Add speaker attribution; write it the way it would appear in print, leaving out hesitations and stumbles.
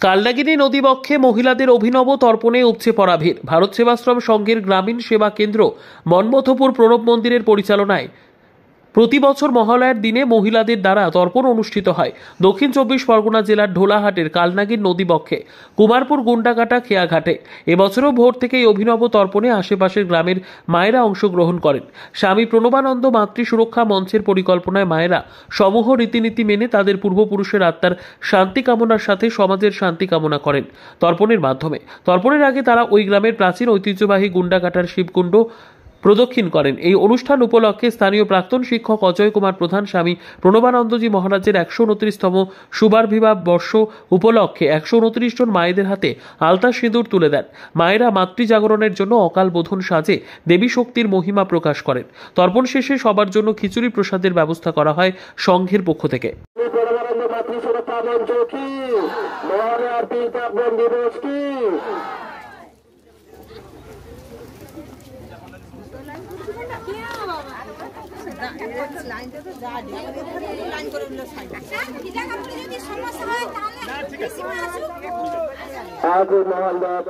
Speaker 1: কালনাগিনী নদীবক্ষে মহিলাদের অভিনব তর্পণে উপচে পড়া ভিড়। ভারত সেবাশ্রম সংঘের গ্রামীণ সেবা কেন্দ্র মনমথপুর প্রণব মন্দিরের পরিচালনায় প্রতি বছর মহালয়ার দিনে মহিলাদের দ্বারা তর্পণ অনুষ্ঠিত হয়। দক্ষিণ 24 পরগনা জেলার ঢোলাহাটের কালনাগির নদীবক্ষে কুমারপুর গুন্ডাকাটা খেয়াঘাটে এবছরও ভোর থেকেই অভিনব তর্পণে আশেপাশের গ্রামের মায়েরা অংশগ্রহণ করেন। স্বামী প্রণবানন্দ মাতৃ সুরক্ষা মঞ্চের পরিকল্পনায় মায়েরা সমূহ রীতিনীতি মেনে তাদের পূর্বপুরুষের আত্মার শান্তি কামনার সাথে সমাজের শান্তি কামনা করেন তর্পণের মাধ্যমে। তর্পণের আগে তারা ওই গ্রামের প্রাচীন ঐতিহ্যবাহী গুন্ডাকাটার শিবকুণ্ড প্রদক্ষিণ করেন। এই অনুষ্ঠান উপলক্ষে স্থানীয় প্রাক্তন শিক্ষক অজয় কুমার প্রধান স্বামী প্রণবানন্দজি মহারাজের 129তম শুভারবিবাহ বর্ষ উপলক্ষে 129 জন মায়েদের হাতে আলতা সিঁদুর তুলে দেন। মায়েরা মাতৃ জাগরণের জন্য অকাল বোধন সাজে দেবী শক্তির মহিমা প্রকাশ করেন। তর্পণ শেষে সবার জন্য খিচুড়ি প্রসাদের ব্যবস্থা করা হয় সংঘের পক্ষ থেকে।
Speaker 2: আজ মহালয়া